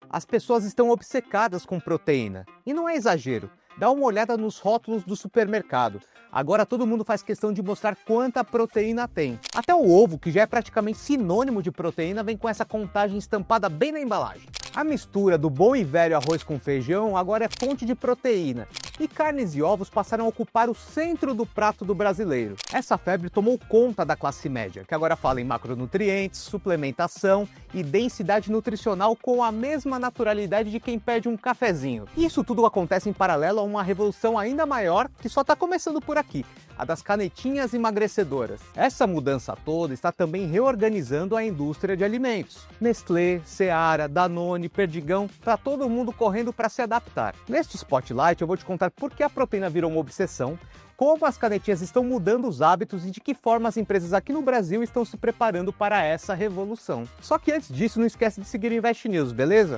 As pessoas estão obcecadas com proteína. E não é exagero. Dá uma olhada nos rótulos do supermercado. Agora todo mundo faz questão de mostrar quanta proteína tem. Até o ovo, que já é praticamente sinônimo de proteína, vem com essa contagem estampada bem na embalagem. A mistura do bom e velho arroz com feijão agora é fonte de proteína. E carnes e ovos passaram a ocupar o centro do prato do brasileiro. Essa febre tomou conta da classe média, que agora fala em macronutrientes, suplementação e densidade nutricional com a mesma naturalidade de quem pede um cafezinho. E isso tudo acontece em paralelo a uma revolução ainda maior que só está começando por aqui, a das canetinhas emagrecedoras. Essa mudança toda está também reorganizando a indústria de alimentos. Nestlé, Seara, Danone, Perdigão, tá todo mundo correndo para se adaptar. Neste Spotlight eu vou te contar por que a proteína virou uma obsessão, como as canetinhas estão mudando os hábitos e de que forma as empresas aqui no Brasil estão se preparando para essa revolução. Só que antes disso, não esquece de seguir o Invest News, beleza?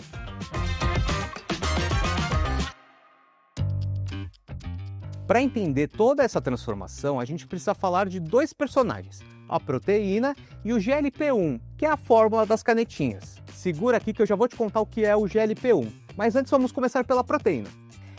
Para entender toda essa transformação, a gente precisa falar de dois personagens, a proteína e o GLP-1, que é a fórmula das canetinhas. Segura aqui que eu já vou te contar o que é o GLP-1, mas antes vamos começar pela proteína.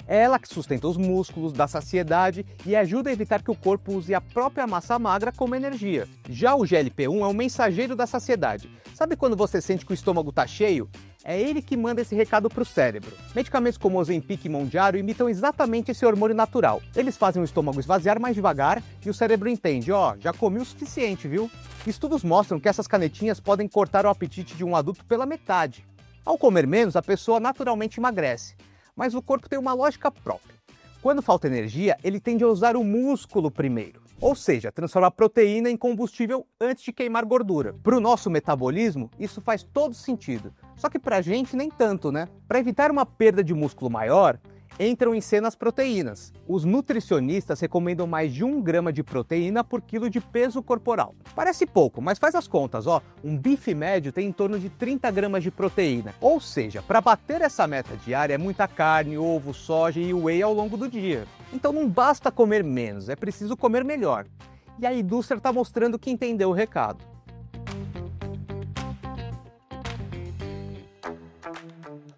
É ela que sustenta os músculos, dá saciedade e ajuda a evitar que o corpo use a própria massa magra como energia. Já o GLP-1 é o mensageiro da saciedade. Sabe quando você sente que o estômago está cheio? É ele que manda esse recado para o cérebro. Medicamentos como Ozempic e Mounjaro imitam exatamente esse hormônio natural. Eles fazem o estômago esvaziar mais devagar e o cérebro entende, já comi o suficiente, viu? Estudos mostram que essas canetinhas podem cortar o apetite de um adulto pela metade. Ao comer menos, a pessoa naturalmente emagrece. Mas o corpo tem uma lógica própria. Quando falta energia, ele tende a usar o músculo primeiro. Ou seja, transforma a proteína em combustível antes de queimar gordura. Para o nosso metabolismo, isso faz todo sentido. Só que para a gente nem tanto, né? Para evitar uma perda de músculo maior, entram em cena as proteínas. Os nutricionistas recomendam mais de 1 grama de proteína por quilo de peso corporal. Parece pouco, mas faz as contas, um bife médio tem em torno de 30 gramas de proteína. Ou seja, para bater essa meta diária é muita carne, ovo, soja e whey ao longo do dia. Então não basta comer menos, é preciso comer melhor. E a indústria está mostrando que entendeu o recado.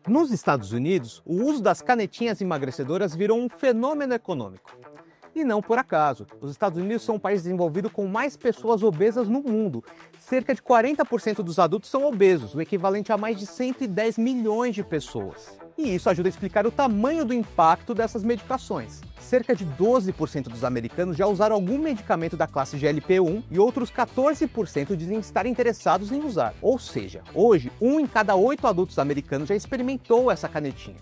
Nos Estados Unidos, o uso das canetinhas emagrecedoras virou um fenômeno econômico. E não por acaso. Os Estados Unidos são o país desenvolvido com mais pessoas obesas no mundo. Cerca de 40% dos adultos são obesos, o equivalente a mais de 110 milhões de pessoas. E isso ajuda a explicar o tamanho do impacto dessas medicações. Cerca de 12% dos americanos já usaram algum medicamento da classe GLP-1 e outros 14% dizem estar interessados em usar. Ou seja, hoje, 1 em cada 8 adultos americanos já experimentou essa canetinha.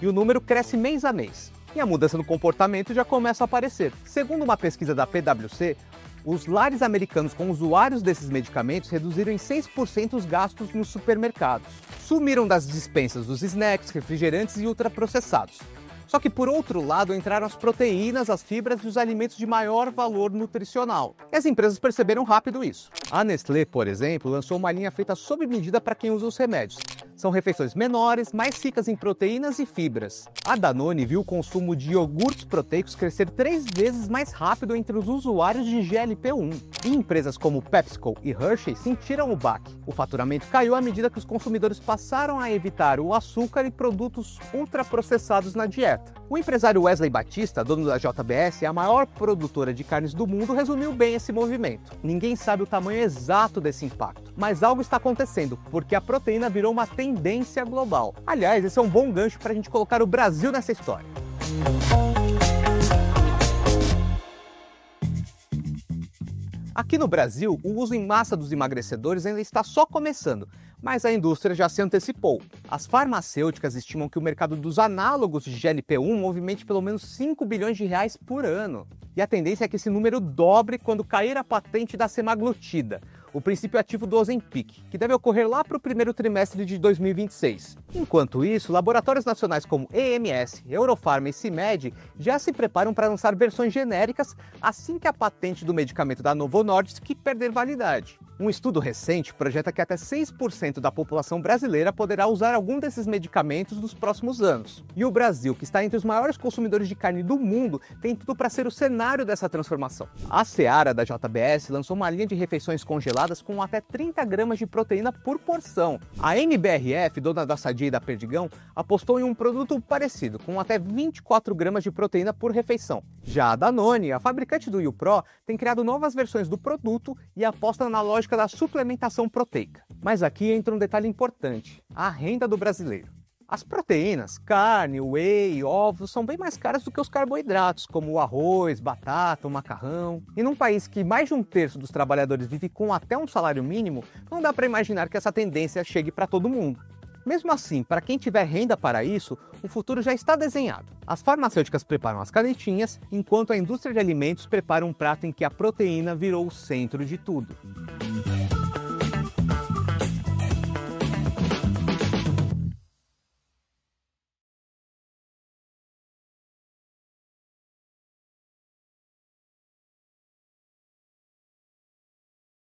E o número cresce mês a mês. E a mudança no comportamento já começa a aparecer. Segundo uma pesquisa da PwC, os lares americanos com usuários desses medicamentos reduziram em 6% os gastos nos supermercados. Sumiram das dispensas dos snacks, refrigerantes e ultraprocessados. Só que, por outro lado, entraram as proteínas, as fibras e os alimentos de maior valor nutricional. E as empresas perceberam rápido isso. A Nestlé, por exemplo, lançou uma linha feita sob medida para quem usa os remédios. São refeições menores, mais ricas em proteínas e fibras. A Danone viu o consumo de iogurtes proteicos crescer 3 vezes mais rápido entre os usuários de GLP-1. E empresas como PepsiCo e Hershey sentiram o baque. O faturamento caiu à medida que os consumidores passaram a evitar o açúcar e produtos ultraprocessados na dieta. O empresário Wesley Batista, dono da JBS, a maior produtora de carnes do mundo, resumiu bem esse movimento. Ninguém sabe o tamanho exato desse impacto, mas algo está acontecendo, porque a proteína virou uma tendência global. Aliás, esse é um bom gancho para a gente colocar o Brasil nessa história. Aqui no Brasil, o uso em massa dos emagrecedores ainda está só começando, mas a indústria já se antecipou. As farmacêuticas estimam que o mercado dos análogos de GLP-1 movimente pelo menos 5 bilhões de reais por ano. E a tendência é que esse número dobre quando cair a patente da semaglutida, o princípio ativo do Ozempic, que deve ocorrer lá para o primeiro trimestre de 2026. Enquanto isso, laboratórios nacionais como EMS, Eurofarma e CIMED já se preparam para lançar versões genéricas assim que a patente do medicamento da Novo Nordisk perder validade. Um estudo recente projeta que até 6% da população brasileira poderá usar algum desses medicamentos nos próximos anos. E o Brasil, que está entre os maiores consumidores de carne do mundo, tem tudo para ser o cenário dessa transformação. A Seara, da JBS, lançou uma linha de refeições congeladas saladas com até 30 gramas de proteína por porção. A MBRF, dona da Sadia e da Perdigão, apostou em um produto parecido, com até 24 gramas de proteína por refeição. Já a Danone, a fabricante do YoPro, tem criado novas versões do produto e aposta na lógica da suplementação proteica. Mas aqui entra um detalhe importante: a renda do brasileiro. As proteínas, carne, whey, ovos, são bem mais caras do que os carboidratos, como o arroz, batata, o macarrão. E num país que mais de um terço dos trabalhadores vive com até um salário mínimo, não dá para imaginar que essa tendência chegue para todo mundo. Mesmo assim, para quem tiver renda para isso, o futuro já está desenhado. As farmacêuticas preparam as canetinhas, enquanto a indústria de alimentos prepara um prato em que a proteína virou o centro de tudo.